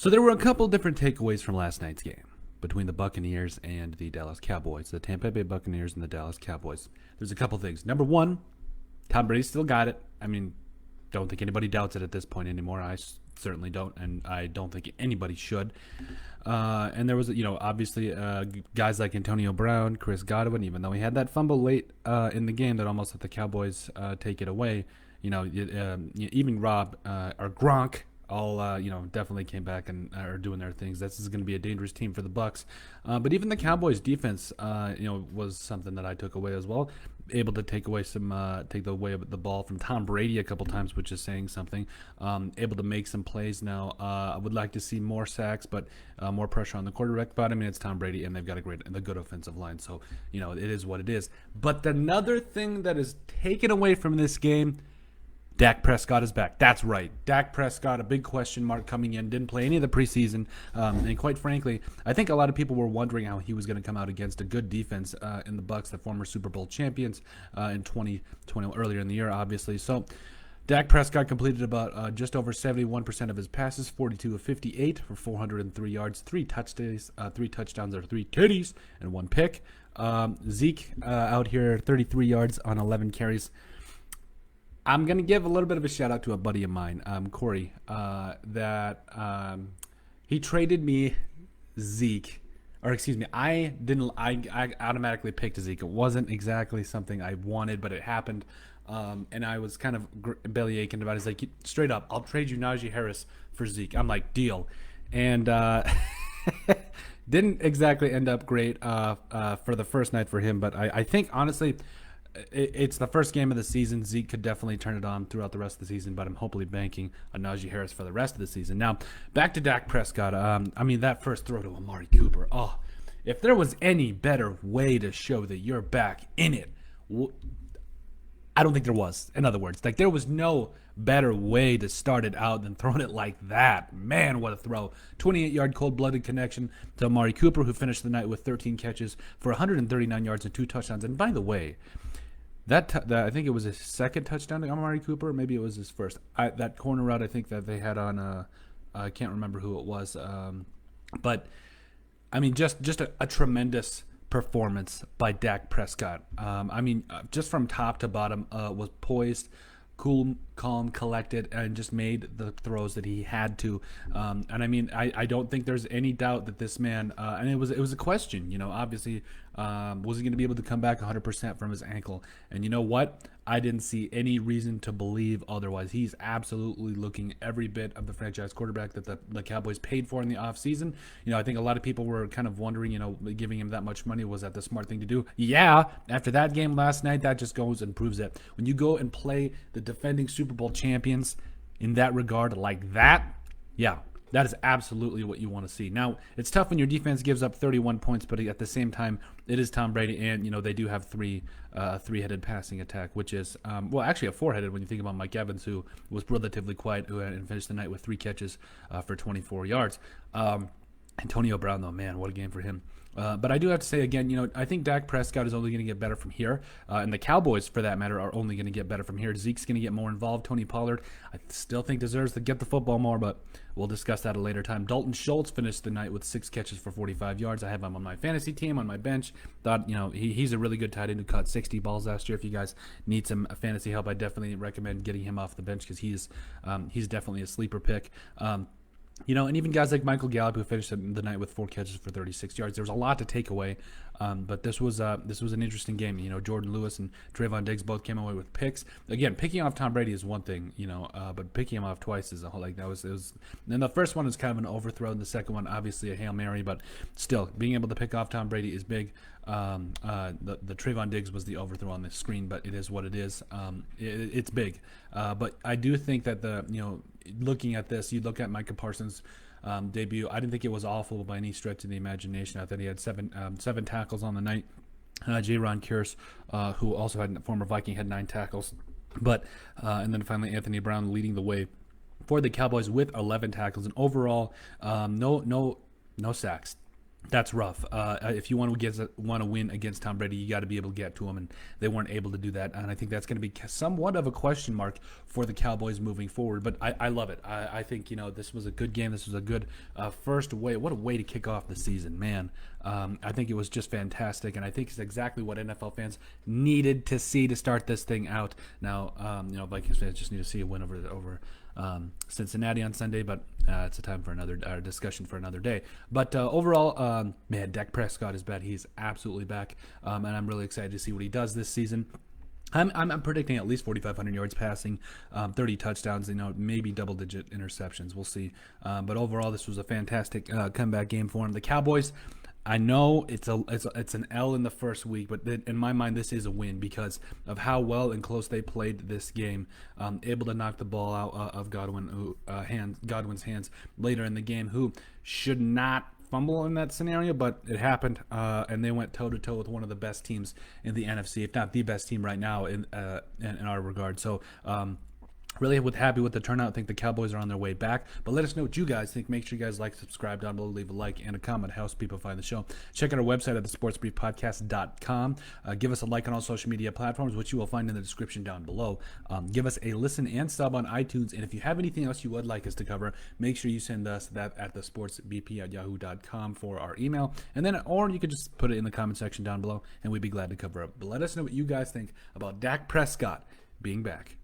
So there were a couple different takeaways from last night's game between the Buccaneers and the Dallas Cowboys, the Tampa Bay Buccaneers and the Dallas Cowboys. There's a couple things. Number one, Tom Brady still got it. I mean, don't think anybody doubts it at this point anymore. I certainly don't, and I don't think anybody should. And there was, obviously guys like Antonio Brown, Chris Godwin, even though he had that fumble late in the game that almost let the Cowboys take it away. Even Rob or Gronk all definitely came back and are doing their things. This is going to be a dangerous team for the Bucs. But even the Cowboys defense, was something that I took away as well. Able to take away the ball from Tom Brady a couple times, which is saying something. Able to make some plays now. I would like to see more sacks, but more pressure on the quarterback. But I mean, it's Tom Brady, and they've got a good offensive line, so it is what it is. But another thing that is taken away from this game. Dak Prescott is back. That's right. Dak Prescott, a big question mark coming in. Didn't play any of the preseason. And quite frankly, I think a lot of people were wondering how he was going to come out against a good defense in the Bucs, the former Super Bowl champions in 2020, earlier in the year, obviously. So Dak Prescott completed about just over 71% of his passes, 42 of 58 for 403 yards, three touchdowns or three titties, and one pick. Zeke out here, 33 yards on 11 carries. I'm going to give a little bit of a shout out to a buddy of mine, Corey, that he traded me Zeke, or excuse me, I automatically picked Zeke. It wasn't exactly something I wanted, but it happened. And I was kind of belly aching about it. He's like, straight up, I'll trade you Najee Harris for Zeke. I'm like, deal. And didn't exactly end up great for the first night for him, but I think, honestly, it's the first game of the season. Zeke could definitely turn it on throughout the rest of the season, but I'm hopefully banking on Najee Harris for the rest of the season. Now, back to Dak Prescott. That first throw to Amari Cooper. Oh, if there was any better way to show that you're back in it, I don't think there was. In other words, there was no better way to start it out than throwing it like that. Man, what a throw. 28-yard cold-blooded connection to Amari Cooper, who finished the night with 13 catches for 139 yards and 2 touchdowns. And by the way, that I think it was his second touchdown to Amari Cooper. Maybe it was his first. That corner route, I think that they had on, I can't remember who it was. But, I mean, just a tremendous performance by Dak Prescott. Just from top to bottom, was poised, cool, calm, collected, and just made the throws that he had to. I don't think there's any doubt that this man, and it was a question, obviously, was he going to be able to come back 100% from his ankle? And you know what? I didn't see any reason to believe otherwise. He's absolutely looking every bit of the franchise quarterback that the Cowboys paid for in the offseason. I think a lot of people were kind of wondering, giving him that much money, was that the smart thing to do? Yeah, after that game last night, that just goes and proves it. When you go and play the defending Super Bowl champions in that regard like that, yeah, that is absolutely what you want to see. Now, it's tough when your defense gives up 31 points, but at the same time, it is Tom Brady, and they do have three-headed passing attack, which is actually a four-headed when you think about Mike Evans, who was relatively quiet, who finished the night with 3 catches for 24 yards. Antonio Brown, though, man, what a game for him. But I do have to say, again, I think Dak Prescott is only going to get better from here. And the Cowboys, for that matter, are only going to get better from here. Zeke's going to get more involved. Tony Pollard, I still think, deserves to get the football more, but we'll discuss that at a later time. Dalton Schultz finished the night with 6 catches for 45 yards. I have him on my fantasy team, on my bench. Thought, he's a really good tight end who caught 60 balls last year. If you guys need some fantasy help, I definitely recommend getting him off the bench because he's definitely a sleeper pick. And even guys like Michael Gallup, who finished the night with 4 catches for 36 yards. There was a lot to take away, but this was an interesting game. Jordan Lewis and Trayvon Diggs both came away with picks. Again, picking off Tom Brady is one thing, but picking him off twice is a whole, it was. And the first one was kind of an overthrow, and the second one, obviously, a Hail Mary. But still, being able to pick off Tom Brady is big. The Trayvon Diggs was the overthrow on the screen, but it is what it is. It's big, but I do think that looking at this, you look at Micah Parsons' debut. I didn't think it was awful by any stretch of the imagination. I thought he had seven tackles on the night. Jaron Kearse, who also had former Viking, had 9 tackles. But and then finally Anthony Brown leading the way for the Cowboys with 11 tackles, and overall no sacks. That's rough. If you want to win against Tom Brady, you got to be able to get to him, and they weren't able to do that. And I think that's going to be somewhat of a question mark for the Cowboys moving forward. But I love it. I think this was a good game. This was a good first way. What a way to kick off the season, man. I think it was just fantastic, and I think it's exactly what NFL fans needed to see to start this thing out. Now, Vikings fans just need to see a win over Cincinnati on Sunday, but it's a time for another discussion for another day. But overall, man, Dak Prescott is back. He's absolutely back, and I'm really excited to see what he does this season. I'm predicting at least 4,500 yards passing, 30 touchdowns, maybe double-digit interceptions. We'll see. But overall, this was a fantastic comeback game for him. The Cowboys, I know it's an L in the first week, but in my mind, this is a win because of how well and close they played this game. Able to knock the ball out of Godwin's hands later in the game, who should not fumble in that scenario, but it happened, and they went toe-to-toe with one of the best teams in the NFC, if not the best team right now in our regard. So really happy with the turnout. I think the Cowboys are on their way back. But let us know what you guys think. Make sure you guys subscribe down below, leave a like and a comment. Helps people find the show. Check out our website at thesportsbriefpodcast.com. Give us a like on all social media platforms, which you will find in the description down below. Give us a listen and sub on iTunes. And if you have anything else you would like us to cover, make sure you send us that at thesportsbp@yahoo.com for our email. Or you could just put it in the comment section down below, and we'd be glad to cover it. But let us know what you guys think about Dak Prescott being back.